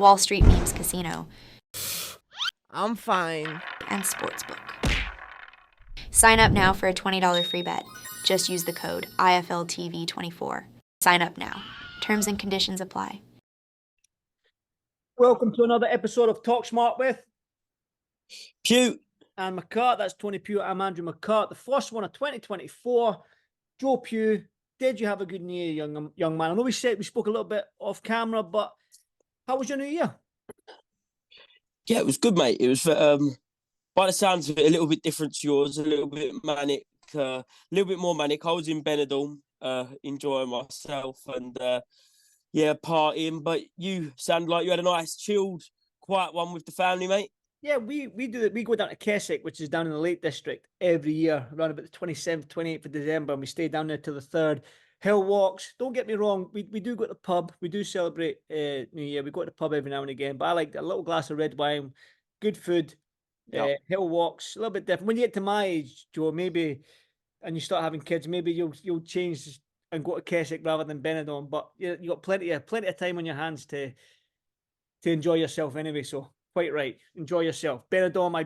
Wall Street Memes Casino, I'm fine. and Sportsbook. Sign up now for a $20 free bet. Just use the code IFLTV24. Sign up now. Terms and conditions apply. Welcome to another episode of Talk Smart with Pugh. and McCart. That's Tony Pugh. I'm Andrew McCart. The first one of 2024. Joe Pugh, did you have a good New Year, young man? I know we spoke a little bit off camera, but how was your New Year? Yeah, it was good, mate. It was, by the sounds of it, a little bit different to yours, a little bit manic, a little bit more manic. I was in Benidorm, enjoying myself and, partying. But you sound like you had a nice, chilled, quiet one with the family, mate. Yeah, we do it. We go down to Keswick, which is down in the Lake District, every year, around about the 27th, 28th of December, and we stay down there till the 3rd. Hill walks. Don't get me wrong, we do go to the pub. We do celebrate New Year. We go to the pub every now and again, but I like a little glass of red wine, good food, hill walks, a little bit different. When you get to my age, Joe, maybe, and you start having kids, maybe you'll change and go to Keswick rather than Benidorm. But you got plenty of time on your hands to enjoy yourself anyway. So quite right, enjoy yourself. Benidorm,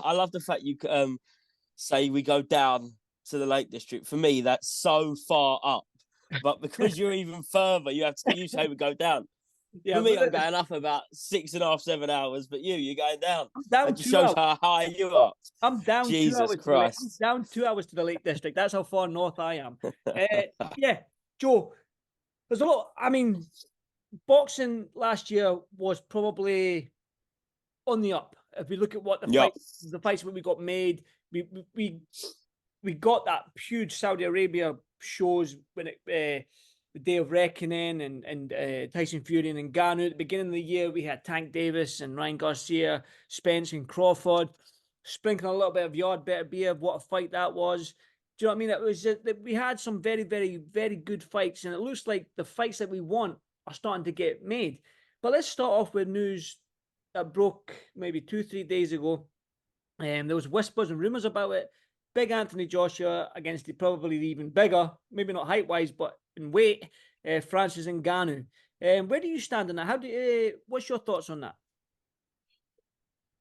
I love the fact you say we go down to the Lake District. For me, that's so far up, but because you're even further, you say we go down. Yeah, for me, I'm going up about 6.5, 7 hours, but you're going down. That just shows how high you are. I'm down. Jesus Christ! I'm down 2 hours to the Lake District. That's how far north I am. Yeah, Joe. There's a lot. I mean, boxing last year was probably on the up. If we look at what the fights we got made, we got that huge Saudi Arabia shows when the Day of Reckoning and Tyson Fury and Ngannou. At the beginning of the year, we had Tank Davis and Ryan Garcia, Spence and Crawford, sprinkling a little bit of yard better beer. What a fight that was. Do you know what I mean? It was we had some very, very, very good fights, and it looks like the fights that we want are starting to get made. But let's start off with news that broke maybe 2-3 days ago. There was whispers and rumors about it. Big Anthony Joshua against probably even bigger, maybe not height-wise, but in weight, Francis Ngannou. Where do you stand on that? What's your thoughts on that?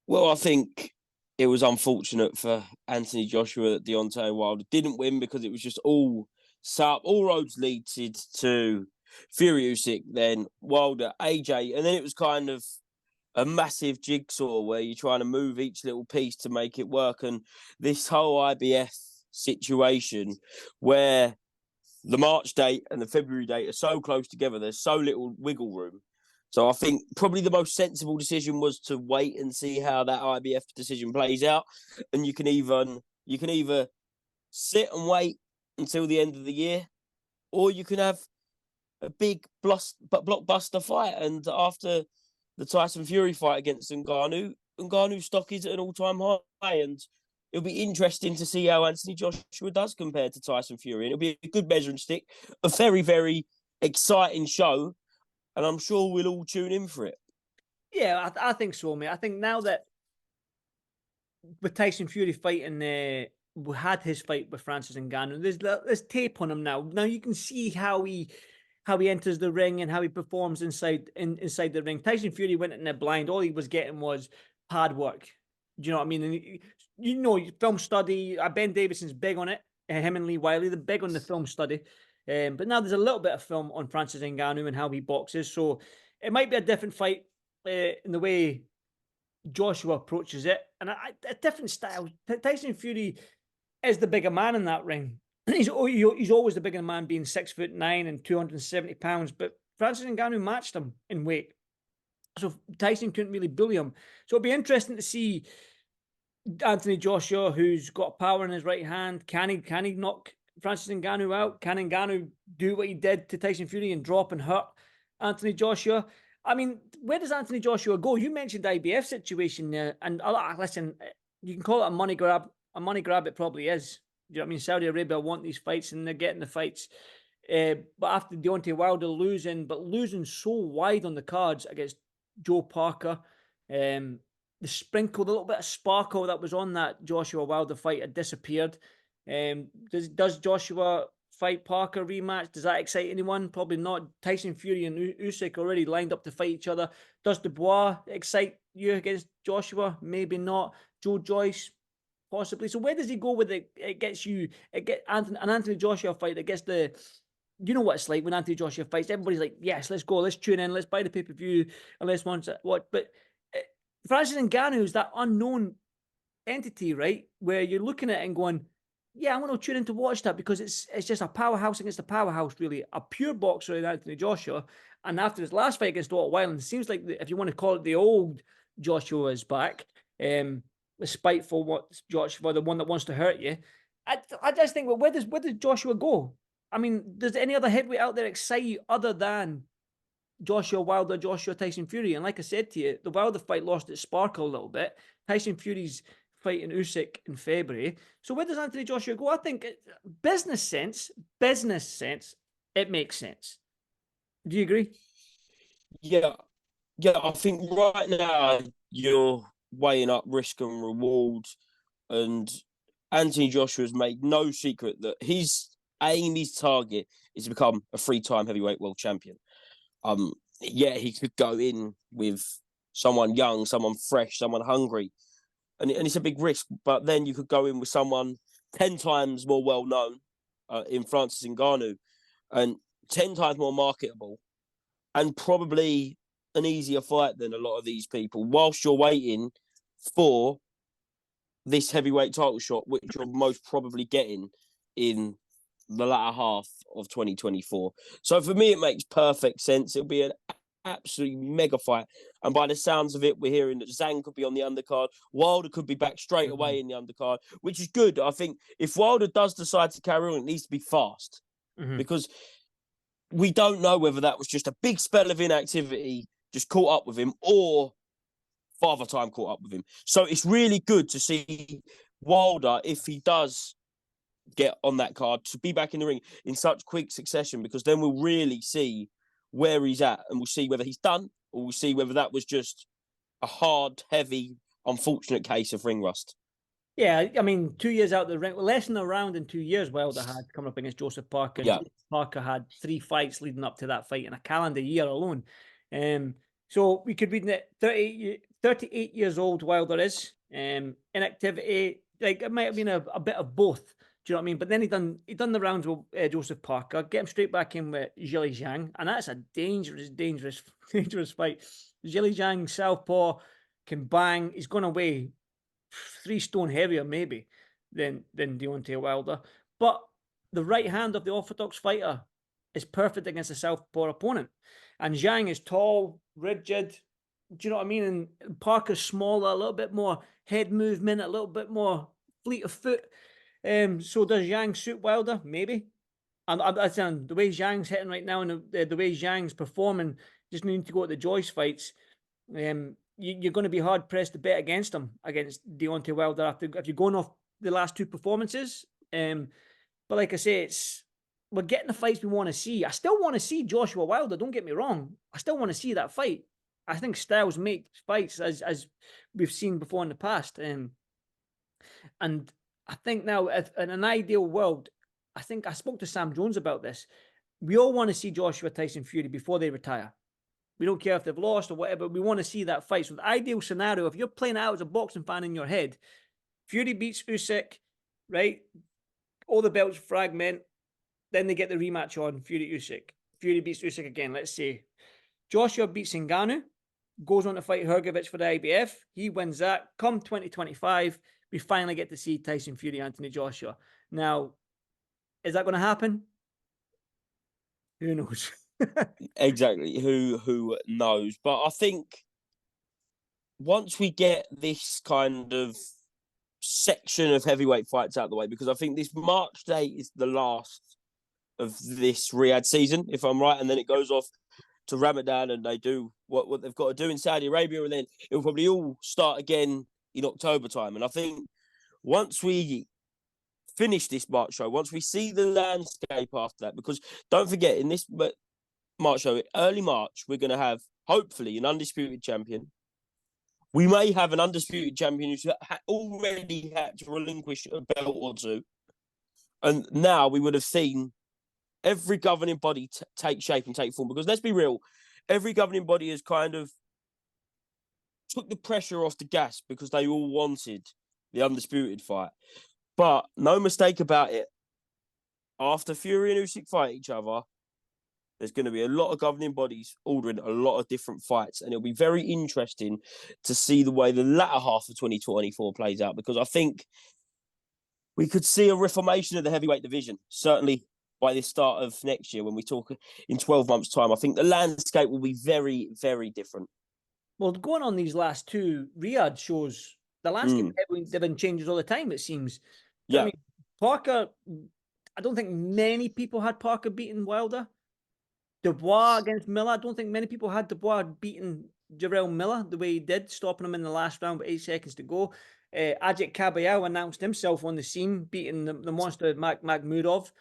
Well, I think it was unfortunate for Anthony Joshua that Deontay Wilder didn't win because it was just all roads lead to Fury Usyk, then Wilder, AJ, and then it was kind of a massive jigsaw where you're trying to move each little piece to make it work. And this whole IBF situation where the March date and the February date are so close together, there's so little wiggle room. So I think probably the most sensible decision was to wait and see how that IBF decision plays out. And you can either sit and wait until the end of the year, or you can have a big blockbuster fight. And after the Tyson Fury fight against Ngannou's stock is at an all-time high, and it'll be interesting to see how Anthony Joshua does compared to Tyson Fury. And it'll be a good measuring stick, a very, very exciting show, and I'm sure we'll all tune in for it. Yeah, I think so, mate. I think now that with Tyson Fury fighting, we had his fight with Francis Ngannou, there's tape on him now. Now you can see how he enters the ring and how he performs inside the ring. Tyson Fury went in there blind. All he was getting was hard work. Do you know what I mean? And film study. Ben Davidson's big on it. Him and Lee Wiley, they're big on the film study. But now there's a little bit of film on Francis Ngannou and how he boxes. So it might be a different fight in the way Joshua approaches it, and a different style. Tyson Fury is the bigger man in that ring. He's always the bigger man, being 6'9" and 270 pounds. But Francis Ngannou matched him in weight, so Tyson couldn't really bully him. So it'll be interesting to see Anthony Joshua, who's got power in his right hand. Can he knock Francis Ngannou out? Can Ngannou do what he did to Tyson Fury and drop and hurt Anthony Joshua? I mean, where does Anthony Joshua go? You mentioned the IBF situation there, and listen, you can call it a money grab. A money grab it probably is. You know what I mean? Saudi Arabia want these fights, and they're getting the fights. But after Deontay Wilder losing so wide on the cards against Joe Parker, the little bit of sparkle that was on that Joshua Wilder fight had disappeared. Does Joshua fight, Parker rematch. Does that excite anyone? Probably not. Tyson Fury and Usyk already lined up to fight each other. Does Dubois excite you against Joshua? Maybe not. Joe Joyce, possibly. So where does he go with it? It gets you. It get an Anthony Joshua fight that gets the. You know what it's like when Anthony Joshua fights. Everybody's like, yes, let's go. Let's tune in. Let's buy the pay-per-view. And let's watch what. But Francis Ngannou is that unknown entity, right? Where you're looking at it and going, yeah, I'm going to tune in to watch that because it's just a powerhouse against a powerhouse, really. A pure boxer in Anthony Joshua. And after his last fight against Otto Wilder, it seems like, if you want to call it the old Joshua is back, the spiteful Joshua, the one that wants to hurt you. I just think, well, where does Joshua go? I mean, does any other heavyweight out there excite you other than Joshua Wilder, Joshua Tyson Fury? And like I said to you, the Wilder fight lost its sparkle a little bit. Tyson Fury's fighting Usyk in February. So where does Anthony Joshua go? I think business sense, it makes sense. Do you agree? Yeah. I think right now you're weighing up risk and reward, and Anthony Joshua's made no secret that his aim, his target is to become a 3-time heavyweight world champion. Yeah, he could go in with someone young, someone fresh, someone hungry, and it's a big risk. But then you could go in with someone 10 times more well known in Francis Ngannou, and 10 times more marketable, and probably an easier fight than a lot of these people. Whilst you're waiting for this heavyweight title shot, which you're most probably getting in the latter half of 2024. So for me, it makes perfect sense. It'll be an absolutely mega fight. And by the sounds of it, we're hearing that Zhang could be on the undercard. Wilder could be back straight away in the undercard, which is good. I think if Wilder does decide to carry on, it needs to be fast. Because we don't know whether that was just a big spell of inactivity just caught up with him, or Father Time caught up with him. So it's really good to see Wilder, if he does get on that card, to be back in the ring in such quick succession, because then we'll really see where he's at, and we'll see whether he's done, or we'll see whether that was just a hard, heavy, unfortunate case of ring rust. Yeah, I mean, 2 years out the ring, less than a round in 2 years, Wilder had coming up against Joseph Parker. Yeah. Parker had 3 fights leading up to that fight in a calendar year alone. So we could read that 38 years old Wilder is. Inactivity, like it might have been a bit of both. Do you know what I mean? But then he done the rounds with Joseph Parker, get him straight back in with Zhang Zhang, and that's a dangerous fight. Zhang, southpaw, can bang. He's gone away 3 stone heavier maybe than Deontay Wilder. But the right hand of the orthodox fighter is perfect against a southpaw opponent. And Zhang is tall, rigid. Do you know what I mean? And Parker's smaller, a little bit more head movement, a little bit more fleet of foot. So does Zhang suit Wilder? Maybe. And the way Zhang's hitting right now, and the way Zhang's performing, just need to go to the Joyce fights. You're going to be hard pressed to bet against him, against Deontay Wilder, if you're going off the last 2 performances. But like I say, we're getting the fights we want to see. I still want to see Joshua Wilder. Don't get me wrong. I still want to see that fight. I think styles make fights, as we've seen before in the past. And I think now, in an ideal world, I think I spoke to Sam Jones about this. We all want to see Joshua Tyson Fury before they retire. We don't care if they've lost or whatever. We want to see that fight. So the ideal scenario, if you're playing out as a boxing fan in your head, Fury beats Usyk, right? All the belts fragment. Then they get the rematch on Fury-Usyk. Fury beats Usyk again, let's say. Joshua beats Ngannou, goes on to fight Hrgovic for the IBF. He wins that. Come 2025, we finally get to see Tyson Fury, Anthony Joshua. Now, is that going to happen? Who knows? Exactly. Who knows? But I think once we get this kind of section of heavyweight fights out of the way, because I think this March date is the last of this Riyadh season, if I'm right, and then it goes off to Ramadan, and they do what they've got to do in Saudi Arabia, and then it'll probably all start again in October time. And I think once we finish this March show, once we see the landscape after that, because don't forget, in this March show, early March, we're going to have, hopefully, an undisputed champion. We may have an undisputed champion who's already had to relinquish a belt or 2. And now we would have seen every governing body take shape and take form. Because let's be real, every governing body has kind of took the pressure off the gas because they all wanted the undisputed fight. But no mistake about it, after Fury and Usyk fight each other, there's going to be a lot of governing bodies ordering a lot of different fights. And it'll be very interesting to see the way the latter half of 2024 plays out, because I think we could see a reformation of the heavyweight division, certainly by the start of next year when we talk in 12 months' time. I think the landscape will be very, very different. Well, going on these last two Riyadh shows, the landscape of heavyweight division changes all the time, it seems. Yeah. I mean, Parker, I don't think many people had Parker beating Wilder. Dubois against Miller, I don't think many people had Dubois beating Jarrell Miller the way he did, stopping him in the last round with 8 seconds to go. Ajit Kabayel announced himself on the scene, beating the monster Makhmudov.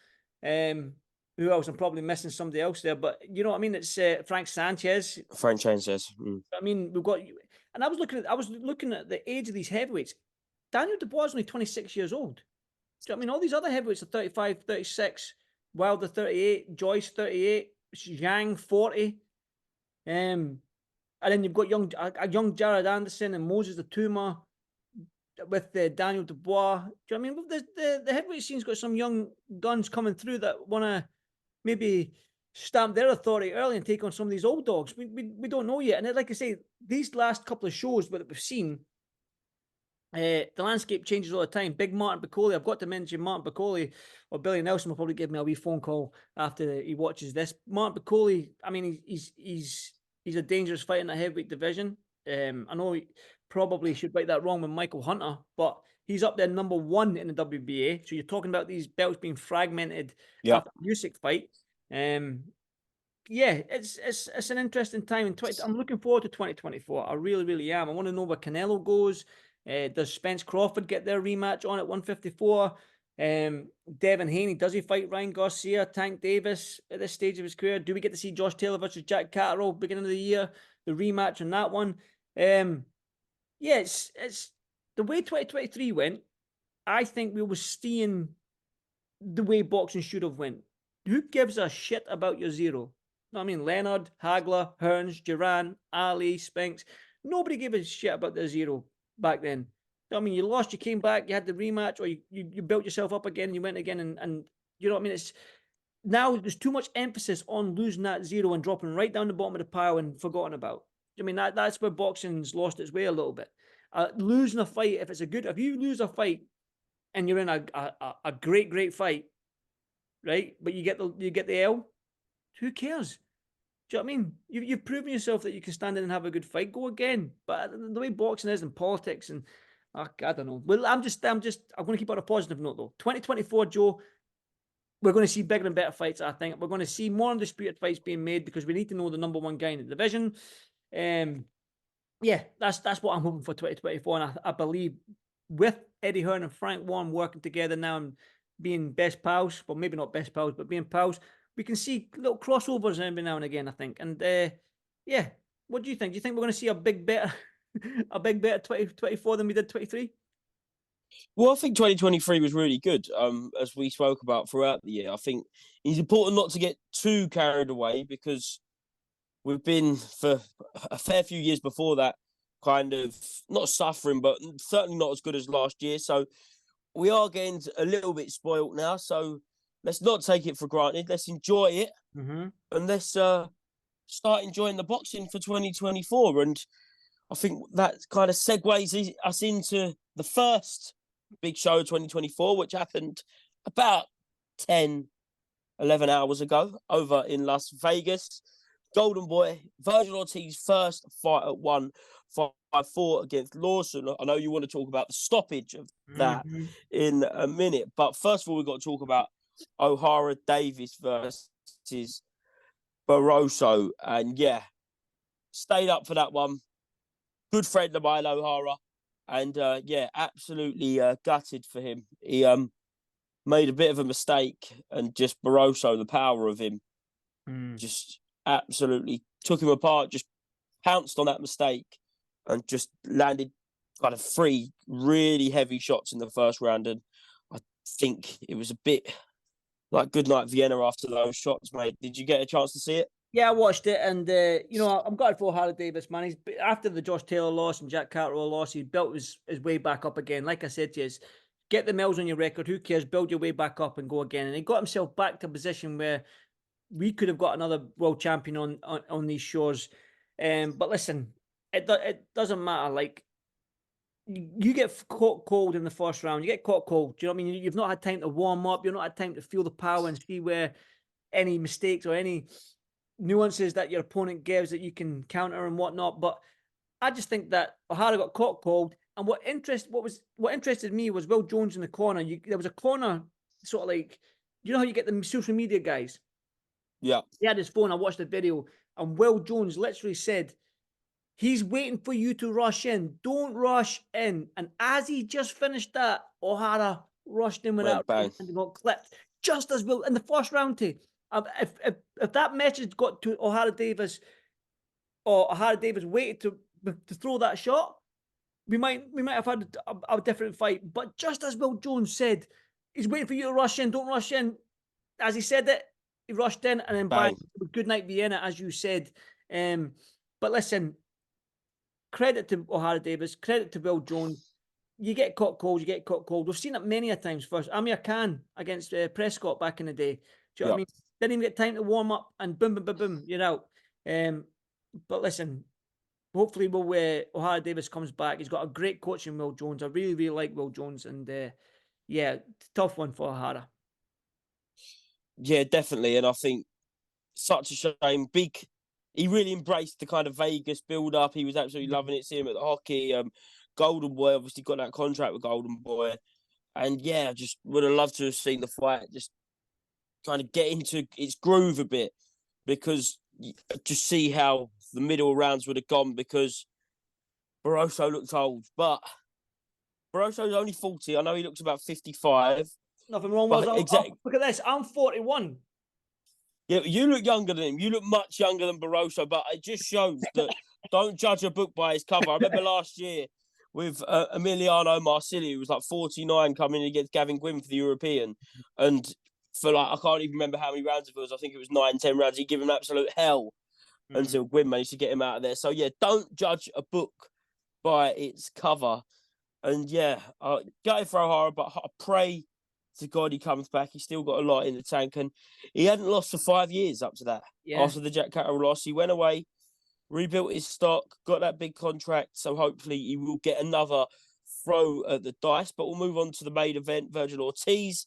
Who else? I'm probably missing somebody else there, but you know what I mean? It's Frank Sanchez. Frank Sanchez. I mean, we've got, and I was looking at the age of these heavyweights. Daniel Dubois is only 26 years old. Do you know what I mean? All these other heavyweights are 35, 36, Wilder 38, Joyce 38, Zhang 40. And then you've got a young Jared Anderson and Moses Atuma with Daniel Dubois. Do you know what I mean? The heavyweight scene's got some young guns coming through that want to maybe stamp their authority early and take on some of these old dogs. We don't know yet. And like I say, these last couple of shows that we've seen, the landscape changes all the time. Big Martin Bacoli, I've got to mention Martin Bacoli, or Billy Nelson will probably give me a wee phone call after he watches this. Martin Bacoli, I mean, he's a dangerous fighter in the heavyweight division. I know he probably should right that wrong with Michael Hunter, but he's up there number 1 in the WBA. So you're talking about these belts being fragmented after the Usyk fight. Yeah, it's an interesting time. I'm looking forward to 2024. I really, really am. I want to know where Canelo goes. Does Spence Crawford get their rematch on at 154? Devin Haney, does he fight Ryan Garcia, Tank Davis at this stage of his career? Do we get to see Josh Taylor versus Jack Catterall beginning of the year? The rematch on that one. Yeah, it's the way 2023 went. I think we were seeing the way boxing should have went. Who gives a shit about your zero? I mean, Leonard, Hagler, Hearns, Duran, Ali, Spinks. Nobody gave a shit about their zero back then. I mean, you lost, you came back, you had the rematch, or you built yourself up again, you went again, and you know what I mean? It's now there's too much emphasis on losing that zero and dropping right down the bottom of the pile and forgotten about. I mean, that's where boxing's lost its way a little bit. Losing a fight, if you lose a fight and you're in a great fight, right? But you get the L, who cares? Do you know what I mean? You've proven yourself that you can stand in and have a good fight. Go again. But the way boxing is and politics and I don't know. Well, I'm going to keep on a positive note though. 2024, Joe, we're going to see bigger and better fights. I think we're going to see more undisputed fights being made because we need to know the number 1 guy in the division. Yeah, that's what I'm hoping for 2024, and I believe with Eddie Hearn and Frank Warren working together now and being best pals, well, maybe not best pals, but being pals, we can see little crossovers every now and again, I think. And yeah, what do you think? Do you think we're going to see a big better 2024 than we did 23? Well, I think 2023 was really good, as we spoke about throughout the year. I think it's important not to get too carried away because we've been, for a fair few years before that, kind of not suffering, but certainly not as good as last year. So we are getting a little bit spoiled now. So let's not take it for granted. Let's enjoy it. And let's start enjoying the boxing for 2024. And I think that kind of segues us into the first big show of 2024, which happened about 10, 11 hours ago over in Las Vegas. Golden Boy, Virgil Ortiz first fight at 154 against Lawson. I know you want to talk about the stoppage of that in a minute, but first of all, we've got to talk about Ohara Davies versus Barroso. And yeah, stayed up for that one. Good friend of mine, Ohara. And yeah, absolutely gutted for him. He made a bit of a mistake, and just Barroso, the power of him, just absolutely took him apart, just pounced on that mistake and just landed kind of 3 really heavy shots in the first round. And I think it was a bit like good night Vienna after those shots, mate. Did you get a chance to see it? Yeah, I watched it, and I'm gutted for Ohara Davies, man. He's after the Josh Taylor loss and Jack Cartwright loss, he built his way back up again. Like I said to you, get the mills on your record. Who cares? Build your way back up and go again. And he got himself back to a position where we could have got another world champion on these shores. But listen, it doesn't matter. Like, you get caught cold in the first round. You get caught cold. Do you know what I mean? You've not had time to warm up. You've not had time to feel the power and see where any mistakes or any nuances that your opponent gives that you can counter and whatnot. But I just think that Ohara got caught cold. And what interested me was Will Jones in the corner. There was a corner, sort of like, you know how you get the social media guys? Yeah. He had his phone. I watched the video, and Will Jones literally said, he's waiting for you to rush in. Don't rush in. And as he just finished that, Ohara rushed in with that bang. and got clipped. Just as Will in the first round. If that message got to Ohara Davies, or Ohara Davies waited to throw that shot, we might have had a different fight. But just as Will Jones said, he's waiting for you to rush in. Don't rush in. As he said it, he rushed in, and then bang. Good night Vienna, as you said. But listen, credit to Ohara Davies, credit to Will Jones. You get caught cold, you get caught cold. We've seen it many a times first. Amir Khan against Prescott back in the day. Do you know what I mean? Didn't even get time to warm up, and boom, boom, boom, boom, you're out. But listen, hopefully Ohara Davies comes back. He's got a great coach in Will Jones. I really, really like Will Jones, and tough one for Ohara. Yeah, definitely. And I think such a shame. He really embraced the kind of Vegas build-up. He was absolutely loving it, seeing him at the hockey. Golden Boy obviously got that contract with Golden Boy. And yeah, just would have loved to have seen the fight just kind of get into its groove a bit, because just see how the middle rounds would have gone, because Barroso looked old. But Barroso's only 40. I know he looks about 55. Nothing wrong with exactly. Look at this. I'm 41. Yeah, you look younger than him. You look much younger than Barroso, but it just shows that don't judge a book by its cover. I remember last year with Emiliano Marsili, who was like 49, coming in against Gavin Gwynn for the European. And for I can't even remember how many rounds it was. I think it was 9, 10 rounds. He gave him absolute hell until Gwynn managed to get him out of there. So, yeah, don't judge a book by its cover. And, yeah, gutted for Ohara, but I pray to God he comes back. He's still got a lot in the tank, and he hadn't lost for 5 years up to that. Yeah. After the Jack Catterall loss, he went away, rebuilt his stock, got that big contract, so hopefully he will get another throw at the dice. But we'll move on to the main event, Virgil Ortiz,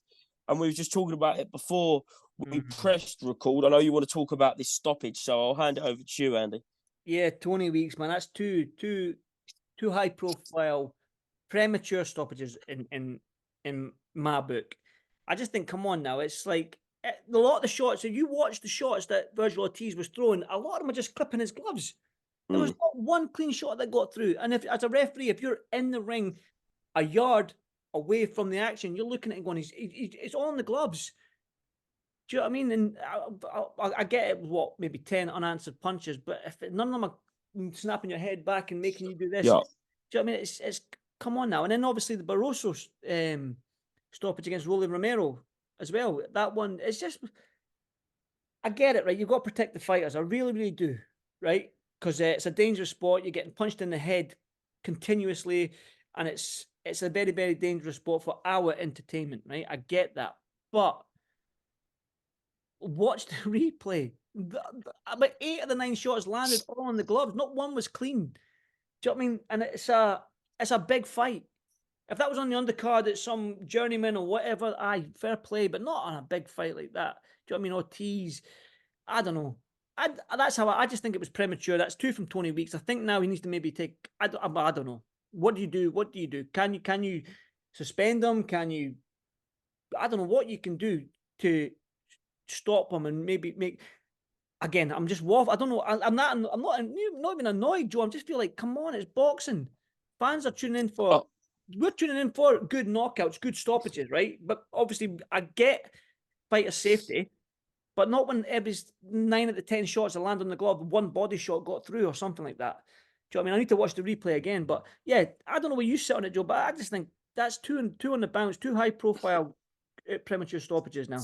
and we were just talking about it before we pressed record. I know you want to talk about this stoppage, so I'll hand it over to you, Andy. Yeah, 20 weeks, man. That's too high profile, premature stoppages in my book. I just think, come on now, it's like a lot of the shots. If you watch the shots that Virgil Ortiz was throwing, a lot of them are just clipping his gloves. There was not one clean shot that got through. And if, as a referee, if you're in the ring a yard away from the action, you're looking at it going, it's on the gloves. Do you know what I mean? And I get it, maybe 10 unanswered punches, but if none of them are snapping your head back and making you do this, do you know what I mean? It's come on now. And then obviously the Barroso stoppage against Rolly Romero as well. That one, it's just, I get it, right? You've got to protect the fighters. I really, really do, right? Because it's a dangerous sport. You're getting punched in the head continuously, and it's a very, very dangerous sport for our entertainment, right? I get that. But watch the replay. About 8 of the 9 shots landed all on the gloves. Not one was clean. Do you know what I mean? And it's a big fight. If that was on the undercard at some journeyman or whatever, aye, fair play, but not on a big fight like that. Do you know what I mean? Ortiz, I don't know. That's how I just think it was premature. That's 2 from 20 weeks. I think now he needs to maybe take. I don't know. What do you do? What do you do? Can you suspend him? Can you? I don't know what you can do to stop him and maybe make. Again, I'm just waffling. I don't know. I'm not even annoyed, Joe. I just feel like, come on, it's boxing. Fans are tuning in for. We're tuning in for good knockouts, good stoppages, right? But obviously, I get fighter safety, but not when every 9 of the 10 shots that land on the glove, one body shot got through or something like that. Do you know what I mean? I need to watch the replay again. But yeah, I don't know where you sit on it, Joe, but I just think that's two on the bounce, 2 high profile premature stoppages now.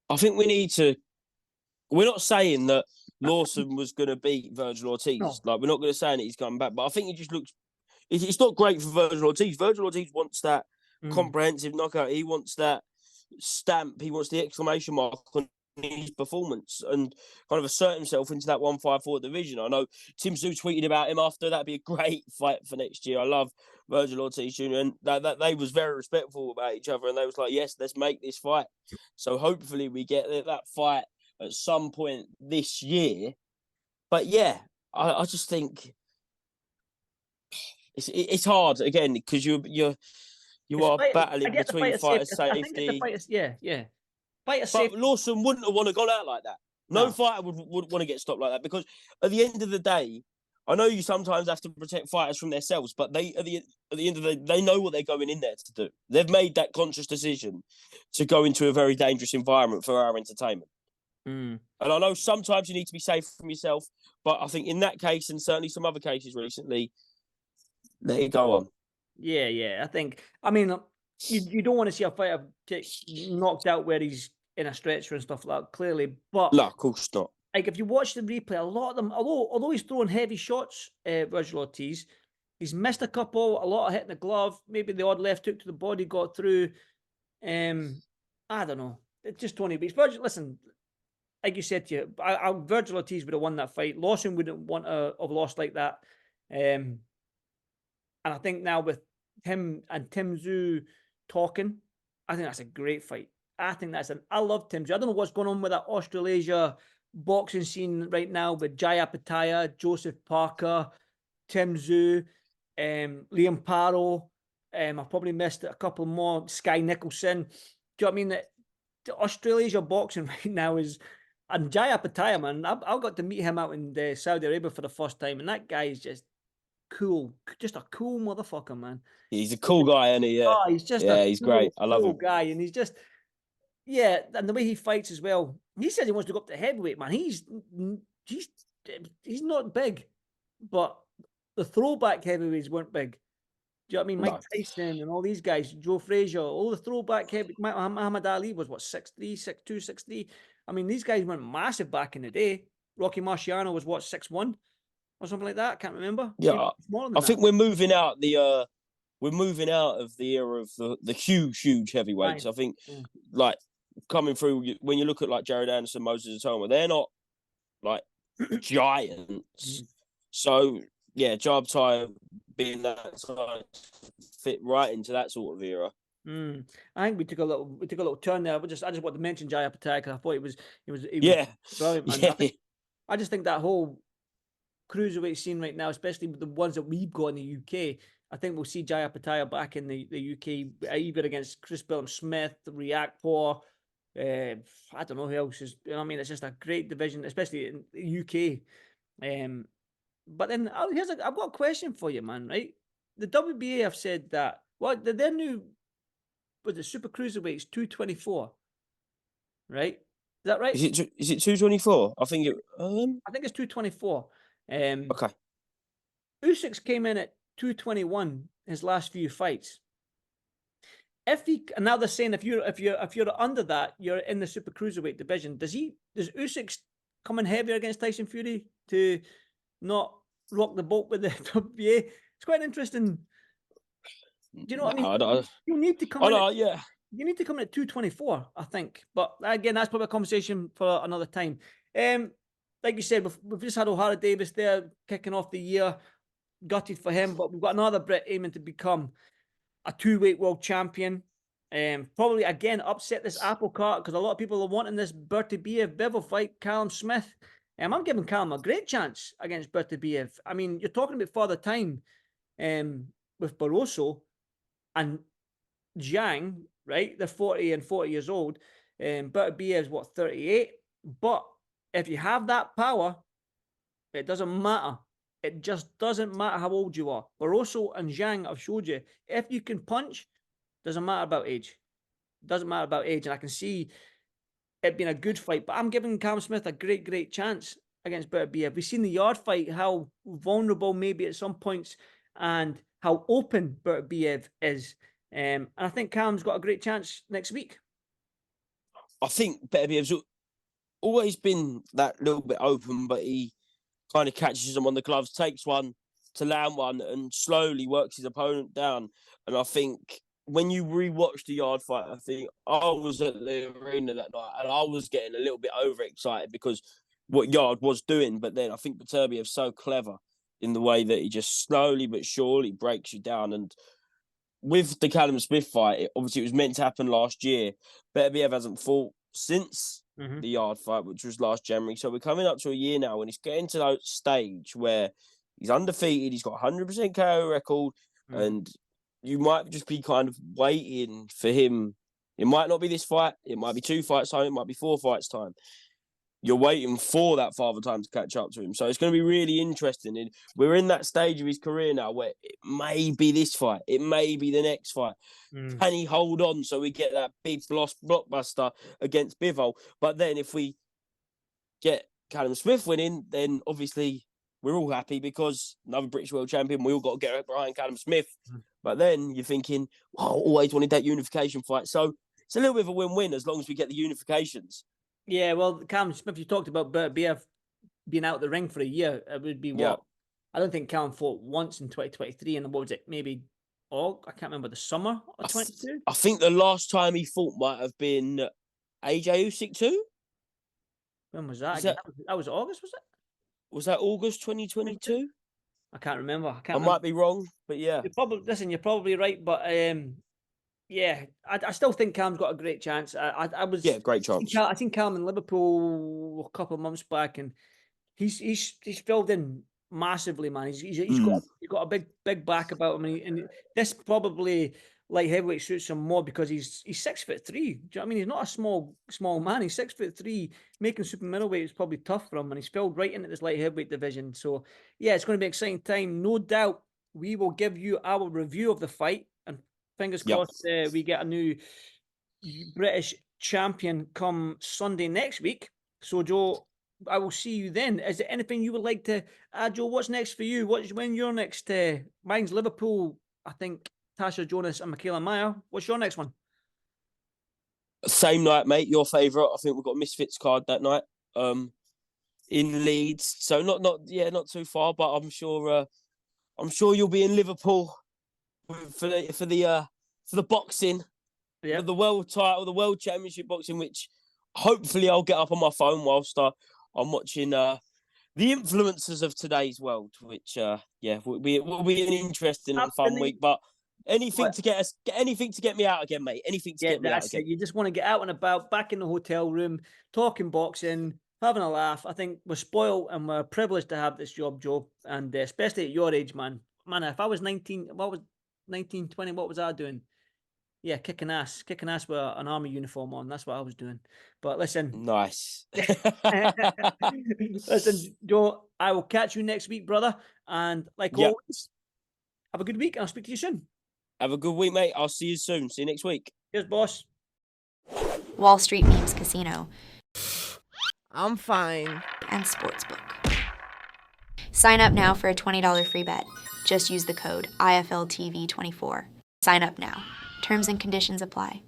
I think we need to. We're not saying that Lawson was going to beat Virgil Ortiz. No. Like, we're not going to say that he's coming back, but I think he just looks. It's not great for Virgil Ortiz. Virgil Ortiz wants that comprehensive knockout. He wants that stamp. He wants the exclamation mark on his performance and kind of assert himself into that 154 division. I know Tim Tszyu tweeted about him after. That'd be a great fight for next year. I love Virgil Ortiz Jr. and that they was very respectful about each other, and they was like, yes, let's make this fight. So hopefully we get that fight at some point this year. But yeah, I just think it's hard again because you are battling between fighter safety. Fighter But safety. Lawson wouldn't have want to go out like that. No fighter would want to get stopped like that because at the end of the day, I know you sometimes have to protect fighters from themselves, but they at the end of the day, they know what they're going in there to do. They've made that conscious decision to go into a very dangerous environment for our entertainment. And I know sometimes you need to be safe from yourself, but I think in that case and certainly some other cases recently, let it go on. Yeah. I mean, you don't want to see a fighter get knocked out where he's in a stretcher and stuff like that, clearly. But no, of course not. Like if you watch the replay, a lot of them, although he's throwing heavy shots, Virgil Ortiz, he's missed a couple, a lot of hitting the glove, maybe the odd left hook to the body got through. I don't know. It's just Tony Beats. Virgil, listen, like you said to you, Virgil Ortiz would have won that fight. Lawson wouldn't want to have lost like that. And I think now with him and Tim Tszyu talking, I think that's a great fight. I love Tim Tszyu. I don't know what's going on with that Australasia boxing scene right now with Jaya Pataya, Joseph Parker, Tim Tszyu, Liam Paro. I've probably missed a couple more. Sky Nicholson. Do you know what I mean? The Australasia boxing right now is, and Jaya Pataya, man, I got to meet him out in Saudi Arabia for the first time, and that guy is just cool, just a cool motherfucker, man. He's a cool guy, isn't he? Yeah, he's just he's great. I love him. Guy, and he's just and the way he fights as well. He says he wants to go up to heavyweight, man. He's not big, but the throwback heavyweights weren't big. Do you know what I mean? Mike Tyson and all these guys, Joe Frazier, all the throwback heavyweight. Muhammad Ali was what, 6'3", 6'2", 6'3". I mean, these guys weren't massive back in the day. Rocky Marciano was what, 6'1" or something like that. I can't remember. Yeah, I think we're moving out of the era of the huge heavyweights. Right. I think like coming through when you look at like Jared Anderson, Moses Atoma, they're not like giants. So yeah, Job Ty being that size fit right into that sort of era. I think we took a little turn there. I just want to mention Jaya Patel because I thought he was brilliant, man. Yeah. I just think that whole cruiserweight scene right now, especially with the ones that we've got in the UK, I think we'll see Jaya Patel back in the UK, either against Chris Billum-Smith, Reactor. I don't know who else is. You know what I mean, it's just a great division, especially in the UK. But then I've got a question for you, man. Right, the WBA have said that their new the super cruiserweights 224, right? Is that right? Is it 224? I think it's 224. Okay. Usyk came in at 221 his last few fights. And now they're saying if you're under that, you're in the super cruiserweight division. Does Usyk come in heavier against Tyson Fury to not rock the boat with the WBA? It's quite interesting. Do you know what I mean? You need to come in. You need to come in at 224, I think. But again, that's probably a conversation for another time. Like you said, we've just had Ohara Davies there kicking off the year. Gutted for him, but we've got another Brit aiming to become a 2-weight world champion. Probably again upset this apple cart because a lot of people are wanting this Bertibiev Bivol fight, Callum Smith. I'm giving Callum a great chance against Bertibiev. I mean, you're talking about further time with Barroso and Zhang, right? They're 40 and 40 years old. Bertibiev's what, 38? But if you have that power, it doesn't matter. It just doesn't matter how old you are. Barroso and Zhang have showed you, if you can punch, doesn't matter about age. Doesn't matter about age. And I can see it being a good fight. But I'm giving Callum Smith a great chance against Bertibiev. We've seen the yard fight, how vulnerable maybe at some points and how open Bertibiev is. And I think Callum's got a great chance next week. I think Beterbiev's always been that little bit open, but he kind of catches him on the gloves, takes one to land one, and slowly works his opponent down. And I think when you rewatch the Yard fight, I think I was at the arena that night and I was getting a little bit overexcited because what Yard was doing. But then I think Beterbiev's so clever in the way that he just slowly but surely breaks you down. And with the Callum Smith fight, obviously it was meant to happen last year. Beterbiev hasn't fought since the Yard fight, which was last January. So we're coming up to a year now, and he's getting to that stage where he's undefeated. He's got 100% KO record, and you might just be kind of waiting for him. It might not be this fight. It might be 2 fights time. It might be 4 fights time. You're waiting for that father time to catch up to him. So it's going to be really interesting. And we're in that stage of his career now where it may be this fight. It may be the next fight. Can he hold on so we get that big blockbuster against Bivol? But then if we get Callum Smith winning, then obviously we're all happy because another British world champion, we all got to get behind Callum Smith. But then you're thinking, I always wanted that unification fight. So it's a little bit of a win-win as long as we get the unifications. Yeah, well, Callum Smith, you talked about Beterbiev being out of the ring for a year. It would be what? Yeah. I don't think Callum fought once in 2023, and what was it? Maybe I can't remember, the summer of 22. I think the last time he fought might have been AJ Usyk too. When was that? That was August, was it? Was that August 2022? I can't remember. I might be wrong, but yeah. You're probably right, but yeah, I still think Callum's got a great chance. Great chance. I seen Callum in Liverpool a couple of months back, and he's filled in massively, man. He's got a big back about him, and this probably light heavyweight suits him more because he's 6'3". Do you know what I mean? He's not a small man. He's 6'3". Making super middleweight is probably tough for him, and he's filled right into this light heavyweight division. So yeah, it's going to be an exciting time. No doubt, we will give you our review of the fight, and fingers crossed we get a new British champion come Sunday next week. So Joe, I will see you then. Is there anything you would like to add, Joe? What's next for you? When your next? Mine's Liverpool, I think. Tasha Jonas and Michaela Meyer. What's your next one? Same night, mate. Your favourite. I think we've got a Misfits card that night. In Leeds, so not too far, but I'm sure you'll be in Liverpool for the boxing, the world title, the world championship boxing, which hopefully I'll get up on my phone whilst I'm watching the influencers of today's world, which will be an interesting and fun week, but. Anything to get me out again, mate. Anything to get me out again. You just want to get out and about, back in the hotel room, talking boxing, having a laugh. I think we're spoiled and we're privileged to have this job, Joe. And especially at your age, man. Man, if I was 19, 20, what was I doing? Yeah, kicking ass with an army uniform on. That's what I was doing. But listen. Nice. Listen, Joe, I will catch you next week, brother. And like always, have a good week. I'll speak to you soon. Have a good week, mate. I'll see you soon. See you next week. Cheers, boss. Wall Street Memes Casino. I'm fine. And Sportsbook. Sign up now for a $20 free bet. Just use the code IFLTV24. Sign up now. Terms and conditions apply.